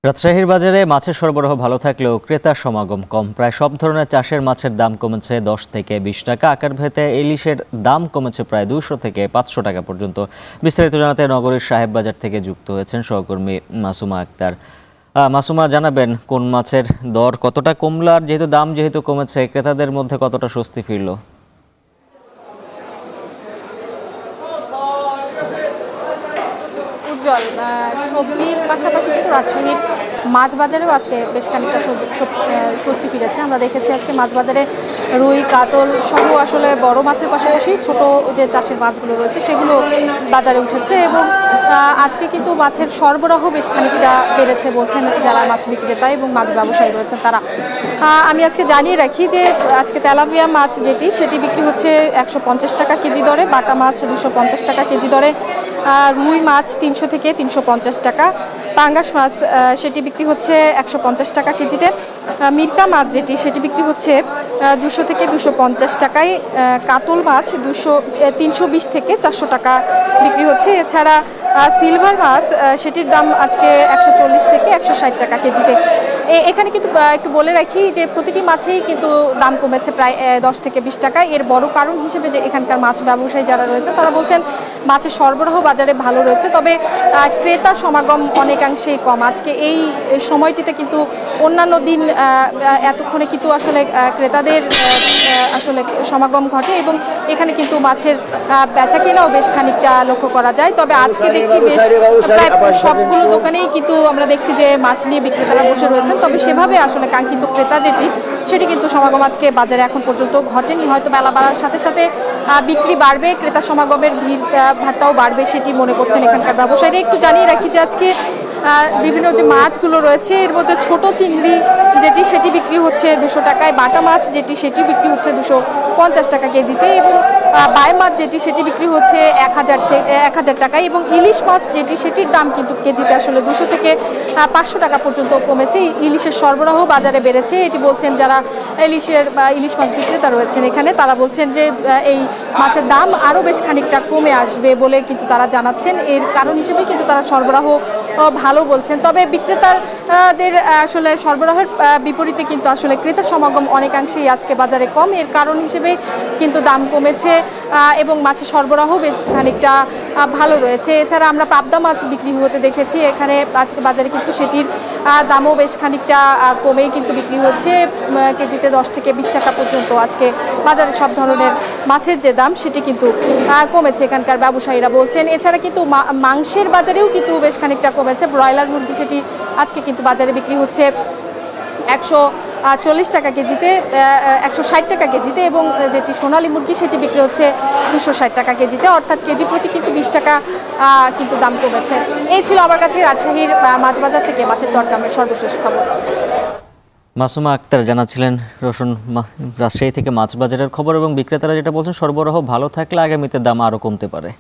রাজশাহীর বাজারে মাছের সরবরাহ ভালো থাকলেও ক্রেতার সমাগম কম। প্রায় সব ধরনের চাষের মাছের দাম কমেছে 10 থেকে 20 টাকা। আকারভেদে ইলিশের দাম কমেছে প্রায় 200 থেকে 500 টাকা পর্যন্ত। বিস্তারিত জানাতে নগরীর সাহেব বাজার থেকে যুক্ত হয়েছেন সহকর্মী মাসুমা আক্তার। মাসুমা, জানাবেন কোন মাছের দর কতটা কমলো, আর যেহেতু কমেছে ক্রেতাদের মধ্যে কতটা স্বস্তি ফিরল? উজ্জ্বল, সবজির পাশাপাশি কিন্তু রাজশাহীর মাছ বাজারেও আজকে বেশ খানিকটা স্বস্তি ফিরেছে। আমরা দেখেছি আজকে মাছ বাজারে রুই, কাতল সহ আসলে বড় মাছের পাশাপাশি ছোট যে চাষের মাছগুলো রয়েছে সেগুলো বাজারে উঠেছে এবং আজকে কিন্তু মাছের সরবরাহ বেশ খানিকটা বেড়েছে বলছেন যারা মাছ বিক্রেতা এবং মাছ ব্যবসায়ী রয়েছেন তারা। আমি আজকে জানিয়ে রাখি যে আজকে তেলাপিয়া মাছ সেটি বিক্রি হচ্ছে 150 টাকা কেজি দরে, বাটা মাছ 250 টাকা কেজি দরে, রুই মাছ 300 থেকে 350 টাকা, পাঙ্গাস মাছ সেটি বিক্রি হচ্ছে 150 টাকা কেজিতে, মিরকা মাছ সেটি বিক্রি হচ্ছে 200 থেকে 250 টাকায়, কাতল মাছ 320 থেকে 400 টাকা বিক্রি হচ্ছে। এছাড়া সিলভার মাছ সেটির দাম আজকে 140 থেকে 160 টাকা কেজিতে। এখানে কিন্তু একটু বলে রাখি যে প্রতিটি মাছেই কিন্তু দাম কমেছে প্রায় 10 থেকে 20 টাকা। এর বড় কারণ হিসেবে যে এখানকার মাছ ব্যবসায়ী যারা রয়েছে তারা বলছেন মাছের সরবরাহ বাজারে ভালো রয়েছে, তবে ক্রেতা সমাগম অনেকাংশেই কম। আজকে এই সময়টিতে কিন্তু অন্যান্য দিন এতক্ষণে কিন্তু আসলে ক্রেতাদের আসলে সমাগম ঘটে এবং এখানে কিন্তু মাছের বেচা কেনাও বেশ খানিকটা লক্ষ্য করা যায়। তবে আজকে দেখছি বেশ প্রায় সবগুলো দোকানেই কিন্তু আমরা দেখছি যে মাছ নিয়ে বিক্রেতারা বসে রয়েছেন, তবে সেভাবে আসলে কাঙ্ক্ষিত ক্রেতা সেটি কিন্তু সমাগম আজকে বাজারে এখন পর্যন্ত ঘটেনি। হয়তো বেলা বাড়ার সাথে সাথে বিক্রি বাড়বে, ক্রেতা সমাগমের ভাড়টাও বাড়বে সেটি মনে করছেন এখানকার ব্যবসায়ীরা। একটু জানিয়ে রাখি যে আজকে বিভিন্ন যে মাছগুলো রয়েছে এর মধ্যে ছোট চিংড়ি সেটি বিক্রি হচ্ছে 200 টাকায়, বাটা মাছ সেটি বিক্রি হচ্ছে 250 টাকা কেজিতে এবং বাই মাছ সেটি বিক্রি হচ্ছে 1000 টাকায় এবং ইলিশ মাছ সেটির দাম কিন্তু কেজিতে আসলে 200 থেকে 500 টাকা পর্যন্ত কমেছে। ইলিশের সরবরাহ বাজারে বেড়েছে এটি বলছেন যারা ইলিশ মাছ বিক্রেতা রয়েছেন এখানে। তারা বলছেন যে এই মাছের দাম আরও বেশ খানিকটা কমে আসবে বলে কিন্তু তারা জানাচ্ছেন। এর কারণ হিসেবে কিন্তু তারা সরবরাহ ভালো বলছেন, তবে বিক্রেতাদের আসলে সরবরাহের বিপরীতে কিন্তু আসলে ক্রেতা সমাগম অনেকাংশেই আজকে বাজারে কম। এর কারণ হিসেবে কিন্তু দাম কমেছে এবং মাছের সরবরাহ বেশ খানিকটা ভালো রয়েছে। এছাড়া আমরা পাবদা মাছ বিক্রি হতে দেখেছি এখানে আজকে বাজারে, কিন্তু সেটির দামও বেশ খানিকটা কমেই কিন্তু বিক্রি হচ্ছে, কেজিতে 10 থেকে 20 টাকা পর্যন্ত আজকে বাজারে সব ধরনের মাছের যে দাম সেটি কিন্তু কমেছে এখানকার ব্যবসায়ীরা বলছেন। এছাড়া কিন্তু মাংসের বাজারেও কিন্তু বেশ খানিকটা কমেছে। ব্রয়লার মুরগি সেটি আজকে কিন্তু বাজারে বিক্রি হচ্ছে 140 টাকা কেজিতে, 160 টাকা কেজিতে এবং যেটি সোনালী মুরগি সেটি বিক্রি হচ্ছে 260 টাকা কেজিতে, অর্থাৎ কেজি প্রতি কিন্তু 20 টাকা কিন্তু দাম কমেছে। এই ছিল আমার কাছে রাজশাহীর মাছ বাজার থেকে মাছের দরদামের সর্বশেষ খবর। মাসুমা আক্তার জানাচ্ছিলেন রাজশাহী থেকে মাছ বাজারের খবর এবং বিক্রেতারা যেটা বলছেন সরবরাহ ভালো থাকলে আগামীতে দাম আরও কমতে পারে।